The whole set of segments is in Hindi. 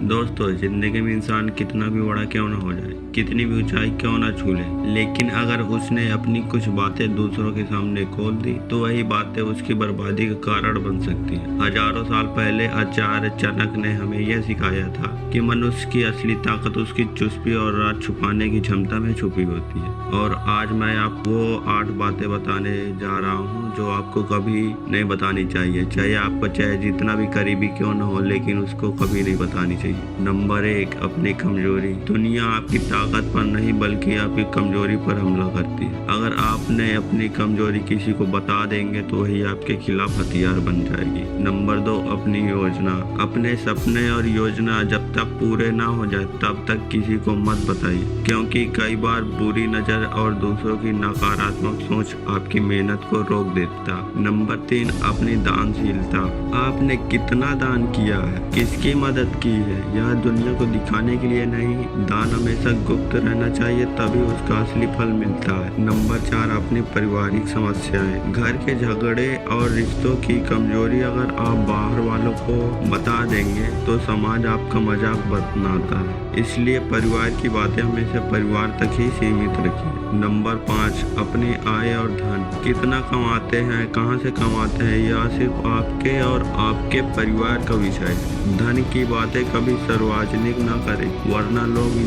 दोस्तों, जिंदगी में इंसान कितना भी बड़ा क्यों ना हो जाए, कितनी भी ऊंचाई क्यों ना छू ले, लेकिन अगर उसने अपनी कुछ बातें दूसरों के सामने खोल दी तो वही बातें उसकी बर्बादी का कारण बन सकती हैं। हजारों साल पहले आचार्य चाणक्य ने हमें यह सिखाया था कि मनुष्य की असली ताकत उसकी चुप्पी और राज छुपाने की क्षमता में छुपी होती है। और आज मैं आपको 8 बातें बताने जा रहा हूँ जो आपको कभी नहीं बतानी चाहिए, चाहे आपको चाहे जितना भी करीबी क्यों ना हो, लेकिन उसको कभी नहीं बतानी चाहिए। नंबर 1, अपनी कमजोरी। दुनिया आपकी ताकत पर नहीं बल्कि आपकी कमजोरी पर हमला करती है। अगर आपने अपनी कमजोरी किसी को बता देंगे तो वही आपके खिलाफ हथियार बन जाएगी। नंबर 2, अपनी योजना। अपने सपने और योजना जब तक पूरे ना हो जाए तब तक किसी को मत बताइए, क्योंकि कई बार बुरी नजर और दूसरों की नकारात्मक सोच आपकी मेहनत को रोक देता। नंबर 3, अपनी दानशीलता। आपने कितना दान किया है, किसकी मदद की है, यह दुनिया को दिखाने के लिए नहीं। दान हमेशा गुप्त रहना चाहिए, तभी उसका असली फल मिलता है। नंबर 4, अपनी पारिवारिक समस्याएं। घर के झगड़े और रिश्तों की कमजोरी अगर आप बाहर वालों को बता देंगे तो समाज आपका मजाक बनाता है, इसलिए परिवार की बातें हमेशा परिवार तक ही सीमित रखिए। नंबर 5, अपनी आय और धन। कितना कमाते हैं, कहां से कमाते हैं, यह सिर्फ आपके और आपके परिवार का विषय है। धन की बातें कभी सार्वजनिक न करें, वरना लोग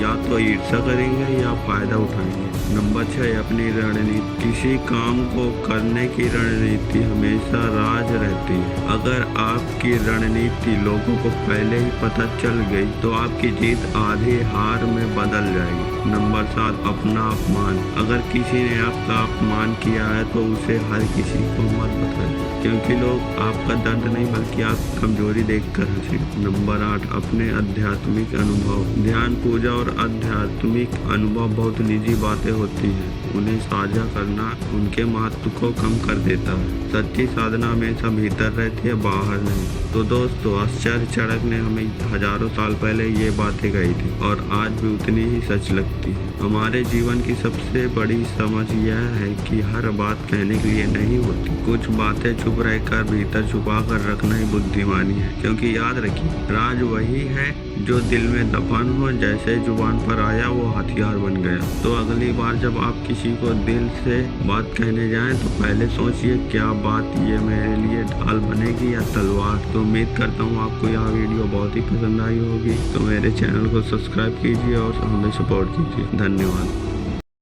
या तो ईर्ष्या करेंगे या फायदा उठाएंगे। नंबर 6, अपनी रणनीति। किसी काम को करने की रणनीति हमेशा राज रहती है। अगर आपकी रणनीति लोगों को पहले ही पता चल गई तो आपकी जीत आधी हार में बदल जाएगी। नंबर 7, अपना अपमान। अगर किसी ने आपका अपमान किया है तो उसे हर किसी को मत बताइए, क्योंकि लोग आपका दर्द नहीं बल्कि आपकी कमजोरी देखकर हंसेंगे। नंबर 8, अपने आध्यात्मिक अनुभव। ध्यान, पूजा और आध्यात्मिक अनुभव बहुत निजी बातें होती हैं, उन्हें साझा करना उनके महत्व को कम कर देता है। सच्ची साधना हमेशा भीतर रहती है, बाहर नहीं। तो दोस्तों, आचार्य चाणक्य ने हमें हजारों साल पहले ये बातें कही थी और आज भी उतनी ही सच लगती है। हमारे जीवन की सबसे बड़ी समझ यह है कि हर बात कहने के लिए नहीं होती, कुछ बातें चुप रहकर भीतर छुपा कर रखना ही बुद्धिमानी है। क्योंकि याद रखिए, राज वही है जो दिल में दफन हो, जैसे जुबान पर आया वो हथियार बन गया। तो अगली बार जब आप किसी को दिल से बात कहने जाएं तो पहले सोचिए, क्या बात ये मेरे लिए ढाल बनेगी या तलवार। तो उम्मीद करता हूँ आपको यह वीडियो बहुत ही पसंद आई होगी। तो मेरे चैनल को सब्सक्राइब कीजिए और हमें सपोर्ट कीजिए। धन्यवाद।